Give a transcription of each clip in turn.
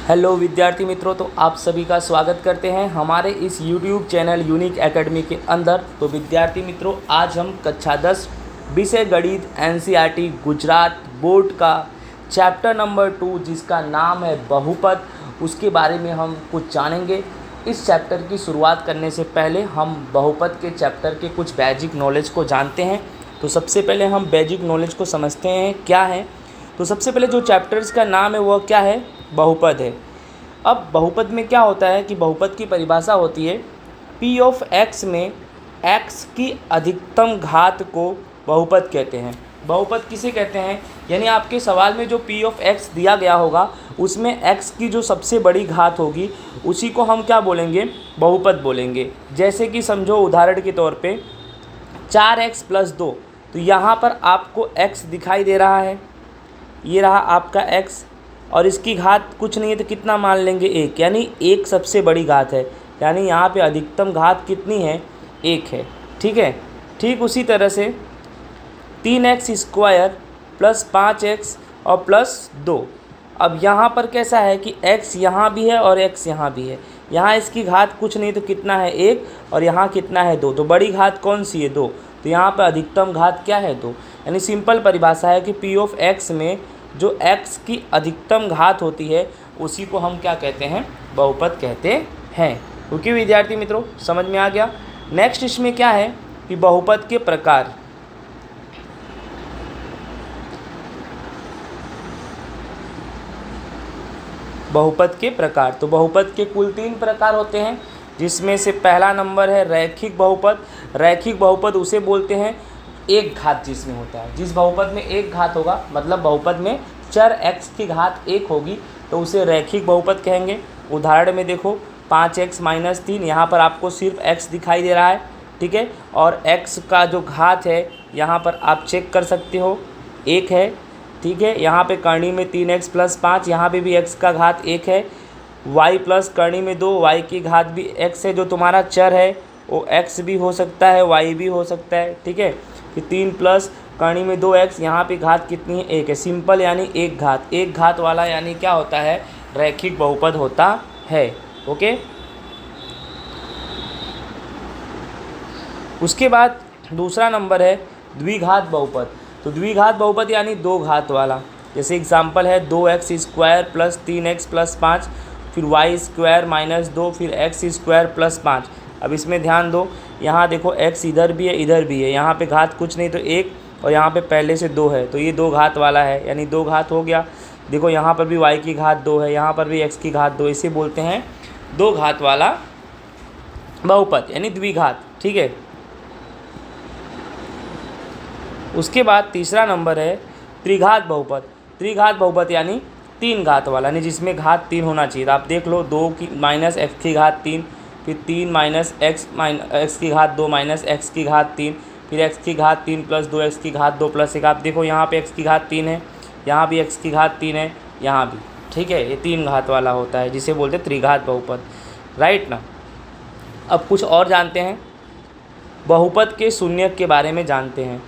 Hello विद्यार्थी मित्रों, तो आप सभी का स्वागत करते हैं हमारे इस YouTube चैनल यूनिक एकेडमी के अंदर। तो विद्यार्थी मित्रों, आज हम कक्षा 10 विषय गणित NCERT गुजरात बोर्ड का चैप्टर नंबर 2 जिसका नाम है बहुपद, उसके बारे में हम कुछ जानेंगे। इस चैप्टर की शुरुआत करने से पहले हम बहुपद के चैप्टर के कुछ बेसिक नॉलेज को जानते हैं। तो सबसे पहले हम बेसिक नॉलेज को समझते हैं क्या है। तो सबसे पहले जो चैप्टर्स का नाम है वह क्या है, बहुपद है। अब बहुपद में क्या होता है कि बहुपद की परिभाषा होती है p ऑफ x में x की अधिकतम घात को बहुपद कहते हैं। बहुपद किसे कहते हैं, यानी आपके सवाल में जो p ऑफ x दिया गया होगा उसमें x की जो सबसे बड़ी घात होगी उसी को हम क्या बोलेंगे, बहुपद बोलेंगे। जैसे कि समझो उदाहरण के तौर पे 4x + 2, तो यहाँ पर आपको x दिखाई दे रहा है, ये रहा आपका x और इसकी घात कुछ नहीं है तो कितना मान लेंगे, 1, यानी 1 सबसे बड़ी घात है। यानी यहाँ पे अधिकतम घात कितनी है, 1 है। ठीक है, ठीक उसी तरह से 3x² + 5x और +2। अब यहाँ पर कैसा है कि x यहाँ भी है और x यहाँ भी है। यहाँ इसकी घात कुछ नहीं तो कितना है, 1, और यहाँ कितना है, 2। तो बड़ी घात कौन सी है, 2। तो यहाँ पर अधिकतम घात क्या है, 2। यानी सिंपल परिभाषा है कि p ऑफ x में जो x की अधिकतम घात होती है उसी को हम क्या कहते हैं, बहुपद कहते हैं। क्योंकि विद्यार्थी मित्रों समझ में आ गया। नेक्स्ट इसमें क्या है कि बहुपद के प्रकार। बहुपद के प्रकार, तो बहुपद के कुल 3 प्रकार होते हैं, जिसमें से पहला नंबर है रैखिक बहुपद। रैखिक बहुपद उसे बोलते हैं एक घात जिसमें होता है, जिस बहुपद में एक घात होगा, मतलब बहुपद में चर x की घात 1 होगी तो उसे रैखिक बहुपद कहेंगे। उदाहरण में देखो 5x - 3, यहाँ पर आपको सिर्फ x दिखाई दे रहा है, ठीक है, और x का जो घात है यहाँ पर आप चेक कर सकते हो 1 है, ठीक है। यहाँ पे करनी में 3x + 5, यहाँ पे भी x का घात 1 है। y प्लस करनी में 2, y की घात भी x है। जो तुम्हारा चर है वो x भी हो सकता है, y भी हो सकता है, ठीक है। फिर 3 प्लस करनी में 2x, यहाँ पे घात कितनी है, 1 है। सिंपल यानी एक घात वाला यानी क्या होता है, रैखिक बहुपद होता है। ओके, उसके बाद दूसरा नंबर है द्विघात बहुपद। तो द्विघात बहुपद यानी 2 घात वाला। जैसे एग्जांपल है 2x² + 3x + 5, फिर y² - 2, फिर x² + 5। अब इसमें ध्यान दो, यहाँ देखो x इधर भी है इधर भी है, यहाँ पे घात कुछ नहीं तो 1, और यहाँ पे पहले से 2 है, तो ये 2 घात वाला है, यानी 2 घात हो गया। देखो यहाँ पर भी y की घात 2 है, यहाँ पर भी x की घात 2, इसे बोलते हैं 2 घात वाला बहुपद यानी द्विघात, ठीक है। उसके बाद तीसरा नंबर है त्रिघात बहुपद। त्रिघात बहुपद यानी 3 घात वाला, यानी जिसमें घात 3 होना चाहिए। आप देख लो 2 की - x की घात 3, फिर 3 - x की घात 2 - x की घात 3, फिर x की घात 3 + 2x की घात 2 + 1। आप देखो यहाँ पे x की घात 3 है, यहाँ भी x की घात 3 है, यहाँ भी, ठीक है। ये 3 घात वाला होता है जिसे बोलते हैं त्रिघात बहुपद, राइट ना। अब कुछ और जानते हैं, बहुपद के शून्यक के बारे में जानते हैं।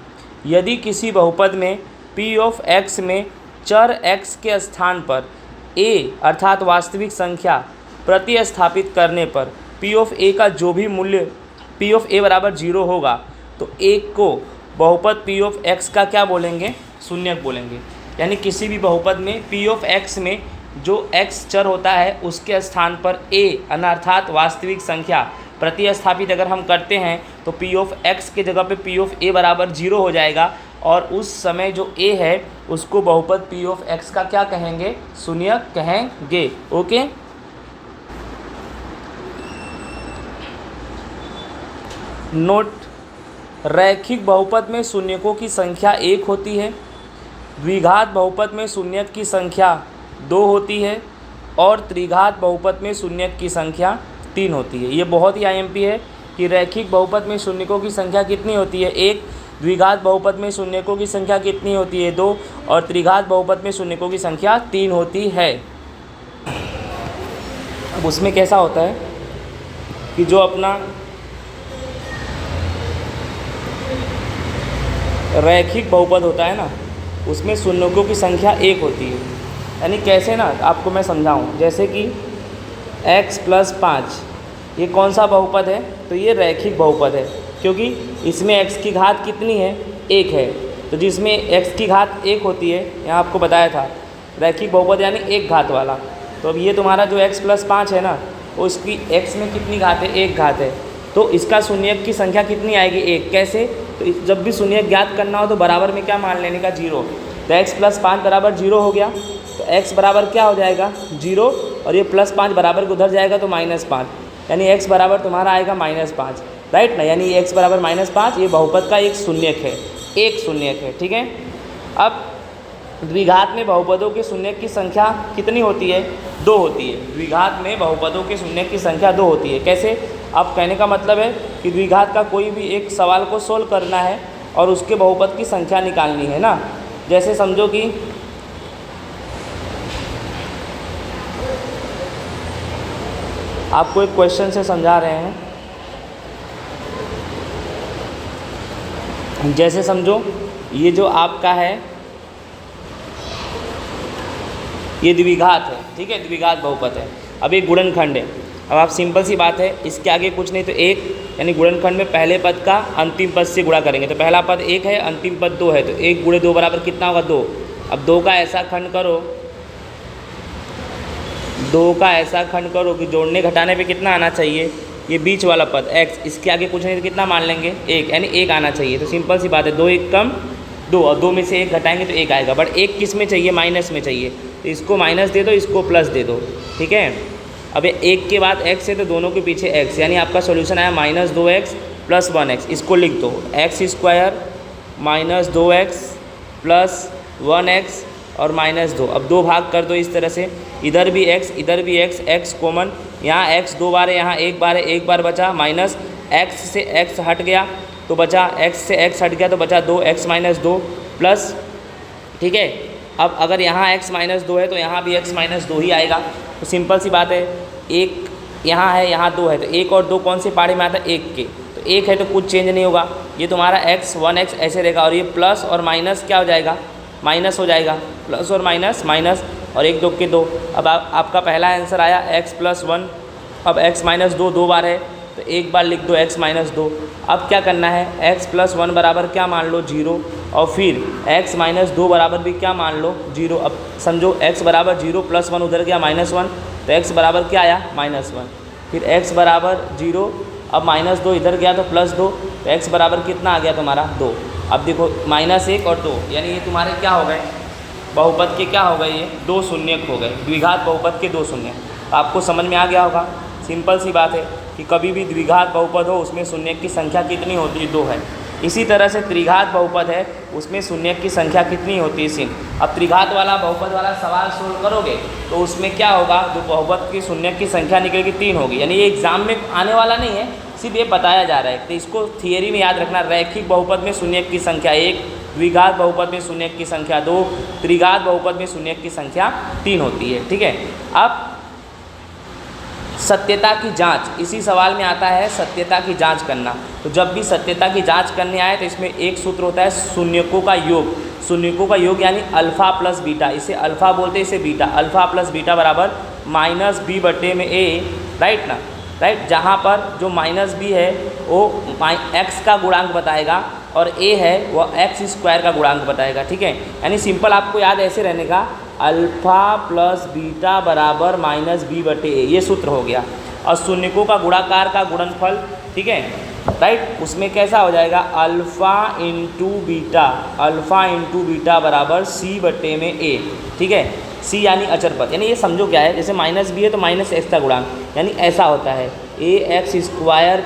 यदि किसी बहुपद में p ऑफ x में चर x के स्थान पर a अर्थात वास्तविक संख्या प्रतिस्थापित करने पर p ऑफ a का जो भी मूल्य p ऑफ a = 0 होगा तो एक को बहुपद p ऑफ x का क्या बोलेंगे, शून्यक बोलेंगे। यानी किसी भी बहुपद में p ऑफ x में जो x चर होता है उसके स्थान पर a अर्थात वास्तविक संख्या प्रतिस्थापित अगर हम करते हैं तो p ऑफ x के जगह पे p ऑफ a = 0 हो जाएगा, और उस समय जो a है उसको बहुपद p ऑफ x का क्या कहेंगे, शून्यक कहेंगे। ओके, नोट, रैखिक बहुपद में शून्यकों की संख्या 1 होती है, द्विघात बहुपद में शून्यक की संख्या 2 होती है, और त्रिघात बहुपद में शून्यक की संख्या 3 होती है। ये बहुत ही IMP है कि रैखिक बहुपद में शून्यकों की संख्या कितनी होती है, 1, द्विघात बहुपद में शून्यकों की संख्या कितनी होती है, 2, और त्रिघात बहुपद में शून्यकों की संख्या 3 होती है। अब उसमें कैसा होता है कि जो अपना रैखिक बहुपद होता है ना, उसमें शून्यकों की संख्या 1 होती है, यानी कैसे ना, आपको मैं समझाऊँ। जैसे कि x + 5 ये कौन सा बहुपद है, तो ये रैखिक बहुपद है, क्योंकि इसमें x की घात कितनी है, 1 है। तो जिसमें x की घात 1 होती है, यहाँ आपको बताया था रैखिक बहुपद यानी एक घात वाला। तो अब ये तुम्हारा जो x + 5 है ना, वो इसकी x में कितनी घात है, 1 घात है। तो इसका शून्यक की संख्या कितनी आएगी, 1। कैसे, तो जब भी शून्यक ज्ञात करना हो तो बराबर में क्या मान लेने का, 0। तो x + 5 बराबर 0 हो गया, तो x बराबर क्या हो जाएगा, 0, और ये +5 बराबर को उधर जाएगा तो -5, यानी x बराबर तुम्हारा आएगा -5, राइट ना। यानी x बराबर -5 ये बहुपद का एक शून्यक है, एक शून्यक है, ठीक है। अब द्विघात में बहुपदों के शून्यक की संख्या कितनी होती है, 2 होती है। द्विघात में बहुपदों के शून्यक की संख्या 2 होती है। कैसे, अब कहने का मतलब है कि द्विघात का कोई भी एक सवाल को सोल्व करना है और उसके बहुपद की संख्या निकालनी है ना। जैसे समझो कि आपको एक क्वेश्चन से समझा रहे हैं। जैसे समझो ये जो आपका है ये द्विघात है, ठीक है, द्विघात बहुपद है। अब एक गुणनखंड है। अब आप सिंपल सी बात है, इसके आगे कुछ नहीं तो 1, यानी गुणनखंड में पहले पद का अंतिम पद से गुणा करेंगे। तो पहला पद 1 है, अंतिम पद 2 है, तो 1 × 2 बराबर कितना होगा, 2। अब 2 का ऐसा खंड करो, 2 का ऐसा खंड करो कि जोड़ने घटाने पे कितना आना चाहिए, ये बीच वाला पद x, इसके आगे कुछ नहीं तो कितना मान लेंगे, 1, यानी 1 आना चाहिए। तो सिंपल सी बात है, 2 1 कम 2, और 2 में से 1 घटाएंगे तो 1 आएगा। बट 1 किस में चाहिए, माइनस में चाहिए, तो इसको माइनस दे दो, इसको प्लस दे दो, ठीक है। अब 1 के बाद x है तो दोनों के पीछे x, यानी आपका सोल्यूशन आया -2x + 1x। इसको लिख दो, x² - 2x + 1x और -2। अब 2 भाग कर दो इस तरह से, इधर भी x इधर भी x, x कॉमन, यहाँ x 2 बार है, यहाँ 1 बार है, 1 बार बचा, माइनस x से x हट गया तो बचा, x से x हट गया तो बचा 2x - 2 प्लस, ठीक है। अब अगर यहाँ x - 2 है तो यहाँ भी x - 2 ही आएगा। तो सिंपल सी बात है, 1 यहाँ है, यहाँ 2 है, तो 1 और 2 कौन से पाड़े में आता है, 1 के। तो 1 है तो कुछ चेंज नहीं होगा, ये तुम्हारा x 1x ऐसे रहेगा, और ये प्लस और माइनस क्या हो जाएगा, माइनस हो जाएगा, प्लस और माइनस माइनस, और 1 2 के 2। अब आपका पहला आंसर आया x + 1। अब x - 2 2 बार है तो 1 बार लिख दो x - 2। अब क्या करना है, x + 1 बराबर क्या मान लो, 0, और फिर x - 2 बराबर भी क्या मान लो, 0। अब समझो x बराबर 0 + 1 उधर गया -1, तो x बराबर क्या आया, -1। फिर x बराबर 0, अब -2 इधर गया तो +2, तो x बराबर कितना आ गया तुम्हारा, 2। अब देखो -1 और 2, यानी ये तुम्हारे क्या हो गए, बहुपद के क्या हो गए, ये 2 शून्यक हो गए, द्विघात बहुपद के 2 शून्यक। आपको समझ में आ गया होगा। सिंपल सी बात है कि कभी भी द्विघात बहुपद हो उसमें शून्यक की संख्या कितनी होती है, 2 है। इसी तरह से त्रिघात बहुपद है, उसमें शून्यक की संख्या कितनी होती है, 3। अब त्रिघात वाला बहुपद वाला सवाल सोल्व करोगे तो उसमें क्या होगा, जो बहुपद की शून्यक की संख्या निकलेगी 3 होगी। यानी ये एग्जाम में आने वाला नहीं है, सिर्फ ये बताया जा रहा है। तो इसको थियरी में याद रखना, रैखिक बहुपद में शून्यक की संख्या 1, द्विघात बहुपद में शून्यक की संख्या 2, त्रिघात बहुपद में शून्यक की संख्या 3 होती है, ठीक है। अब सत्यता की जांच, इसी सवाल में आता है सत्यता की जांच करना। तो जब भी सत्यता की जांच करने आए तो इसमें एक सूत्र होता है शून्यकों का योग। शून्यकों का योग यानी अल्फ़ा प्लस बीटा, इसे अल्फ़ा बोलते हैं, इसे बीटा। अल्फ़ा प्लस बीटा बराबर -b/a, राइट ना, राइट। जहाँ पर जो -b है वो x का गुणांक बताएगा और a है वो x² का गुणांक बताएगा, ठीक है। यानी सिंपल आपको याद ऐसे रहने का, अल्फ़ा प्लस बीटा बराबर -b/a, ये सूत्र हो गया। और शून्यकों का गुणाकार का गुणनफल, ठीक है, राइट, उसमें कैसा हो जाएगा, alpha into beta, alpha into beta बराबर c/a, ठीक है। c यानी अचर पद, यानी ये समझो क्या है, जैसे -b है तो -x का गुणांक, यानी ऐसा होता है ax²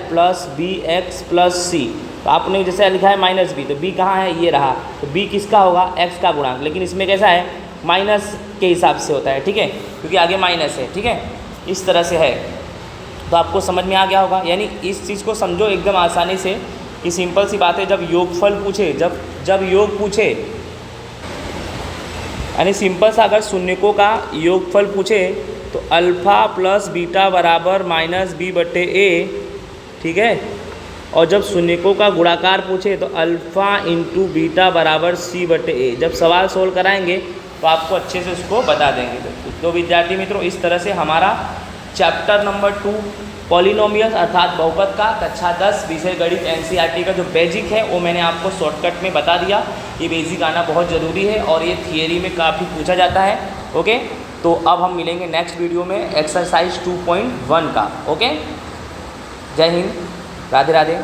+ bx + c। तो आपने जैसे लिखा है -b, तो b कहाँ है, ये रहा, तो b किसका होगा, x का गुणांक। लेकिन इसमें कैसा है, माइनस के हिसाब से होता है, ठीक है, क्योंकि आगे माइनस है, ठीक है, इस तरह से है। तो आपको समझ में आ गया होगा। यानी इस चीज़ को समझो एकदम आसानी से कि सिंपल सी बात है, जब योगफल पूछे, जब योग पूछे, यानी सिंपल सा अगर शून्यकों का योगफल पूछे तो अल्फ़ा प्लस बीटा बराबर -b/a, ठीक है। और जब शून्यकों का गुणाकार पूछे तो अल्फ़ा इंटू बीटा बराबर c/a। जब सवाल सोल्व कराएंगे तो आपको अच्छे से उसको बता देंगे। तो विद्यार्थी मित्रों, इस तरह से हमारा चैप्टर नंबर 2 पॉलिनोमियल अर्थात बहुपद का कक्षा 10 विषय गणित एनसीईआरटी का जो बेसिक है वो मैंने आपको शॉर्टकट में बता दिया। ये बेसिक आना बहुत ज़रूरी है और ये थियरी में काफ़ी पूछा जाता है। ओके, तो अब हम मिलेंगे नेक्स्ट वीडियो में एक्सरसाइज 2.1 का। ओके, जय हिंद, राधे राधे।